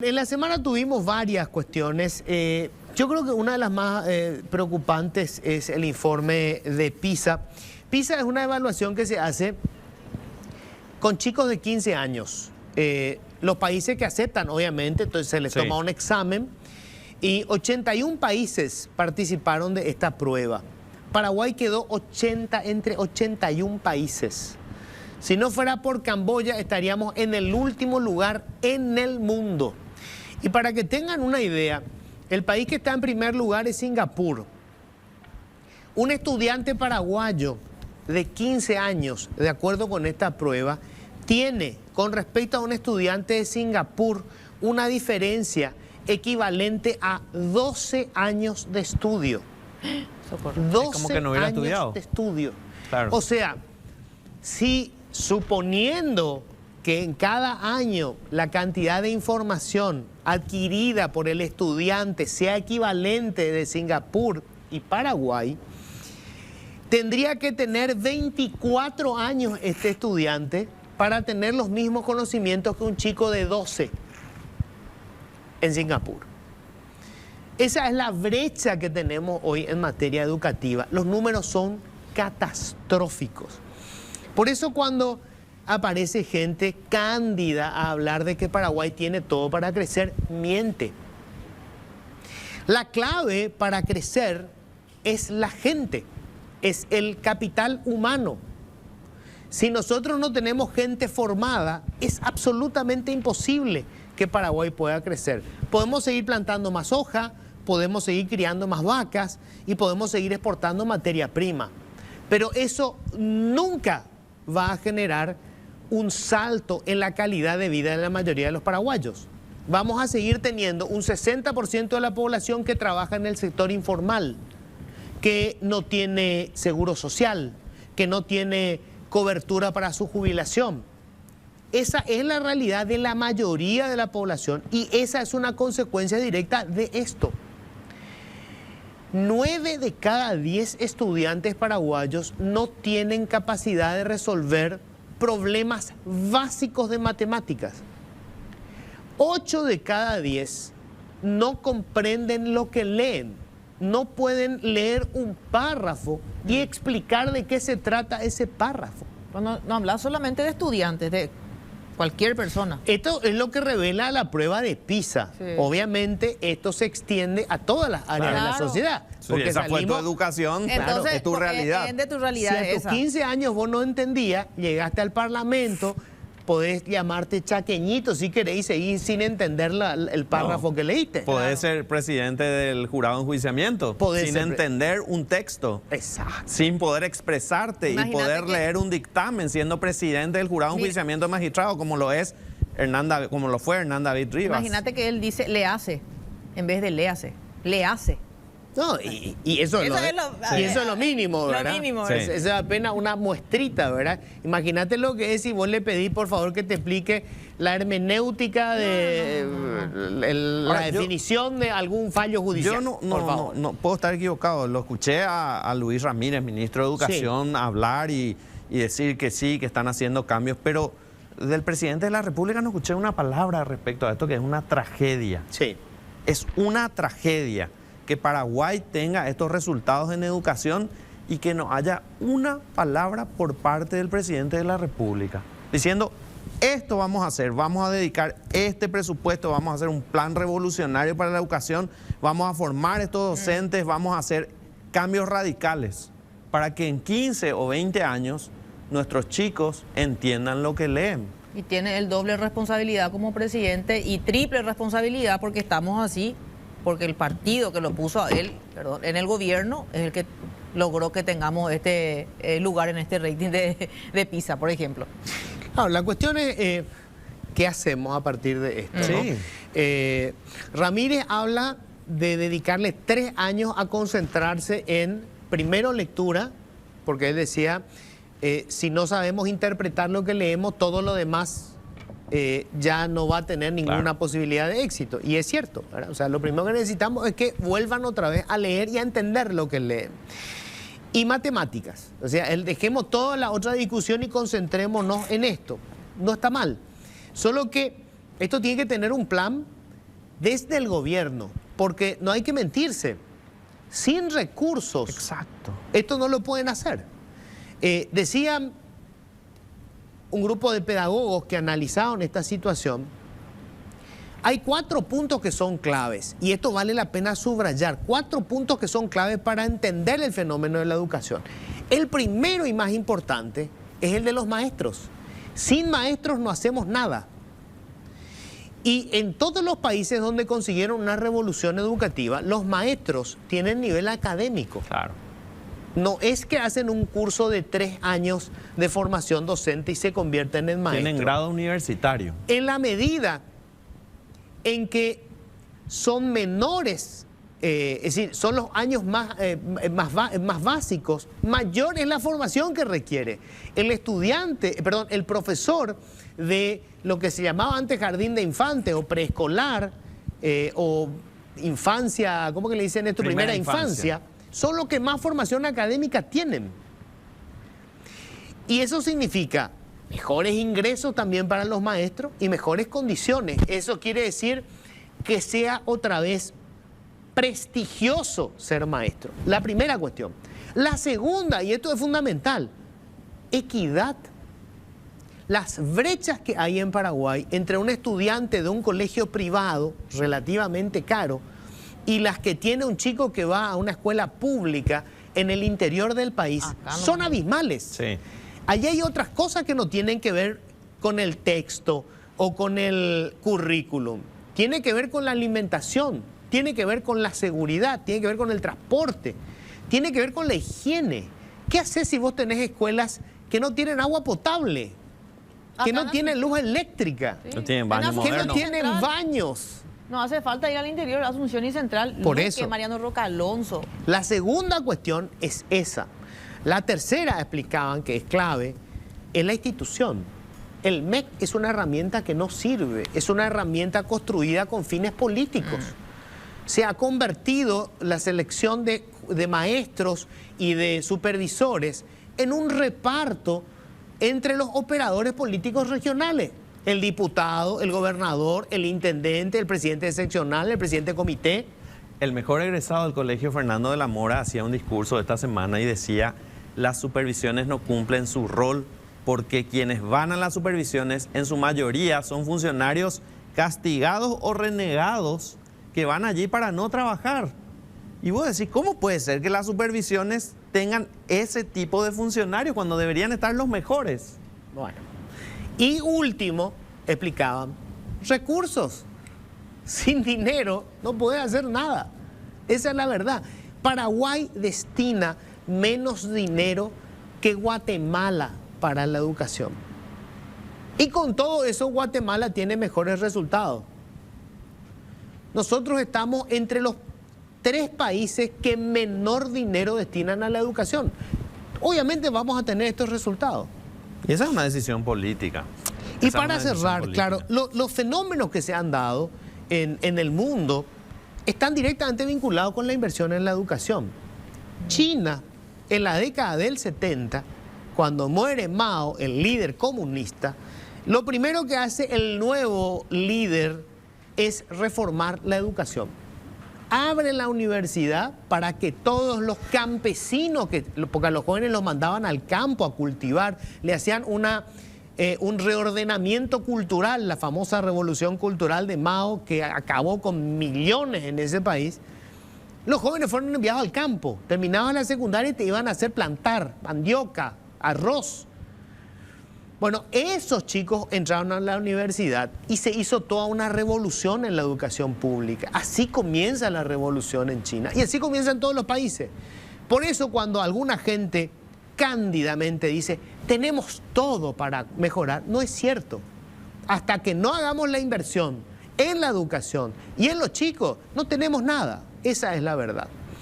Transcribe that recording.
En la semana tuvimos varias cuestiones. Yo creo que una de las más preocupantes es el informe de PISA. PISA es una evaluación que se hace con chicos de 15 años. Los países que aceptan, obviamente, entonces se les toma un examen y 81 países participaron de esta prueba. Paraguay quedó entre 81 países. Si no fuera por Camboya, estaríamos en el último lugar en el mundo. Y para que tengan una idea, el país que está en primer lugar es Singapur. Un estudiante paraguayo de 15 años, de acuerdo con esta prueba, tiene con respecto a un estudiante de Singapur una diferencia equivalente a 12 años de estudio. 12 como que no hubiera años estudiado. de estudio. Claro. O sea, si suponiendo que en cada año la cantidad de información adquirida por el estudiante sea equivalente de Singapur y Paraguay, tendría que tener 24 años este estudiante para tener los mismos conocimientos que un chico de 12 en Singapur. Esa es la brecha que tenemos hoy en materia educativa. Los números son catastróficos. Por eso cuando aparece gente cándida a hablar de que Paraguay tiene todo para crecer, miente. La clave para crecer es la gente, es el capital humano. Si nosotros no tenemos gente formada, es absolutamente imposible que Paraguay pueda crecer. Podemos seguir plantando más soja, podemos seguir criando más vacas y podemos seguir exportando materia prima. Pero eso nunca va a generar un salto en la calidad de vida de la mayoría de los paraguayos. Vamos a seguir teniendo un 60% de la población que trabaja en el sector informal, que no tiene seguro social, que no tiene cobertura para su jubilación. Esa es la realidad de la mayoría de la población y esa es una consecuencia directa de esto. 9 de cada 10 estudiantes paraguayos no tienen capacidad de resolver problemas básicos de matemáticas. 8 de cada 10 no comprenden lo que leen. No pueden leer un párrafo y explicar de qué se trata ese párrafo. No hablas solamente de estudiantes, de cualquier persona. Esto es lo que revela la prueba de PISA. Sí. Obviamente esto se extiende a todas las áreas de la sociedad. Porque esa fue tu educación, Entonces, es tu realidad. De tu realidad Si a tus esa. 15 años vos no entendías, llegaste al Parlamento, podés llamarte chaqueñito si querés y seguir sin entender el párrafo que leíste. Podés ser presidente del jurado de enjuiciamiento sin entender un texto. Exacto. Sin poder expresarte Imagínate y poder leer un dictamen siendo presidente del jurado de enjuiciamiento de magistrado, como lo fue Hernán David Rivas. Imagínate que él dice le hace en vez de le hace. Le hace. No, y eso es lo mínimo, ¿verdad? Lo mínimo, Sí. ¿verdad? Eso es apenas una muestrita, ¿verdad? Imagínate lo que es si vos le pedís, por favor, que te explique la hermenéutica de la definición de algún fallo judicial. Yo por favor. no puedo estar equivocado. Lo escuché a Luis Ramírez, ministro de Educación, hablar y decir que sí, que están haciendo cambios, pero del presidente de la República no escuché una palabra respecto a esto, que es una tragedia. Sí. Es una tragedia que Paraguay tenga estos resultados en educación y que no haya una palabra por parte del presidente de la República diciendo: esto vamos a hacer, vamos a dedicar este presupuesto, vamos a hacer un plan revolucionario para la educación, vamos a formar estos docentes, vamos a hacer cambios radicales para que en 15 o 20 años nuestros chicos entiendan lo que leen. Y tiene el doble responsabilidad como presidente y triple responsabilidad porque estamos así, porque el partido que lo puso a él, en el gobierno es el que logró que tengamos este lugar en este rating de PISA, por ejemplo. No, la cuestión es qué hacemos a partir de esto, ¿no? Ramírez habla de dedicarle 3 años a concentrarse en, primero, lectura, porque él decía, si no sabemos interpretar lo que leemos, todo lo demás ya no va a tener ninguna posibilidad de éxito. Y es cierto, ¿verdad? O sea, lo primero que necesitamos es que vuelvan otra vez a leer y a entender lo que leen. Y matemáticas. O sea, dejemos toda la otra discusión y concentrémonos en esto. No está mal. Solo que esto tiene que tener un plan desde el gobierno, porque no hay que mentirse, sin recursos, Exacto. esto no lo pueden hacer. Decían un grupo de pedagogos que analizaron esta situación, hay 4 puntos que son claves, y esto vale la pena subrayar, 4 puntos que son claves para entender el fenómeno de la educación. El primero y más importante es el de los maestros. Sin maestros no hacemos nada. Y en todos los países donde consiguieron una revolución educativa, los maestros tienen nivel académico. Claro. No es que hacen un curso de 3 años de formación docente y se convierten en maestros. Tienen grado universitario. En la medida en que son menores, es decir, son los años más básicos, mayor es la formación que requiere. El estudiante, perdón, el profesor de lo que se llamaba antes jardín de infantes o preescolar o infancia, ¿cómo que le dicen esto? Primera infancia, son los que más formación académica tienen. Y eso significa mejores ingresos también para los maestros y mejores condiciones. Eso quiere decir que sea otra vez prestigioso ser maestro. La primera cuestión. La segunda, y esto es fundamental, equidad. Las brechas que hay en Paraguay entre un estudiante de un colegio privado relativamente caro y las que tiene un chico que va a una escuela pública en el interior del país son abismales. Sí. Allí hay otras cosas que no tienen que ver con el texto o con el currículum. Tiene que ver con la alimentación, tiene que ver con la seguridad, tiene que ver con el transporte, tiene que ver con la higiene. ¿Qué haces si vos tenés escuelas que no tienen agua potable, que no tienen luz eléctrica, No tienen baños que no modernos. tienen baños? No hace falta ir al interior, Asunción y Central. Por Luque, eso. Mariano Roca Alonso. La segunda cuestión es esa. La tercera, explicaban que es clave, es la institución. El MEC es una herramienta que no sirve, es una herramienta construida con fines políticos. Se ha convertido la selección de maestros y de supervisores en un reparto entre los operadores políticos regionales. El diputado, el gobernador, el intendente, el presidente seccional, el presidente de comité. El mejor egresado del colegio, Fernando de la Mora, hacía un discurso esta semana y decía: las supervisiones no cumplen su rol porque quienes van a las supervisiones en su mayoría son funcionarios castigados o renegados que van allí para no trabajar. Y vos decís, ¿cómo puede ser que las supervisiones tengan ese tipo de funcionarios cuando deberían estar los mejores? Bueno. Y último, explicaban, recursos. Sin dinero no puede hacer nada. Esa es la verdad. Paraguay destina menos dinero que Guatemala para la educación. Y con todo eso Guatemala tiene mejores resultados. Nosotros estamos entre los 3 países que menor dinero destinan a la educación. Obviamente vamos a tener estos resultados. Y esa es una decisión política. Y para cerrar, claro, los fenómenos que se han dado en el mundo están directamente vinculados con la inversión en la educación. China, en la década del 70, cuando muere Mao, el líder comunista, lo primero que hace el nuevo líder es reformar la educación. Abre la universidad para que todos los campesinos, porque a los jóvenes los mandaban al campo a cultivar, le hacían un reordenamiento cultural, la famosa revolución cultural de Mao, que acabó con millones en ese país. Los jóvenes fueron enviados al campo, terminaban la secundaria y te iban a hacer plantar mandioca, arroz. Bueno, esos chicos entraron a la universidad y se hizo toda una revolución en la educación pública. Así comienza la revolución en China y así comienza en todos los países. Por eso cuando alguna gente cándidamente dice, tenemos todo para mejorar, no es cierto. Hasta que no hagamos la inversión en la educación y en los chicos, no tenemos nada. Esa es la verdad.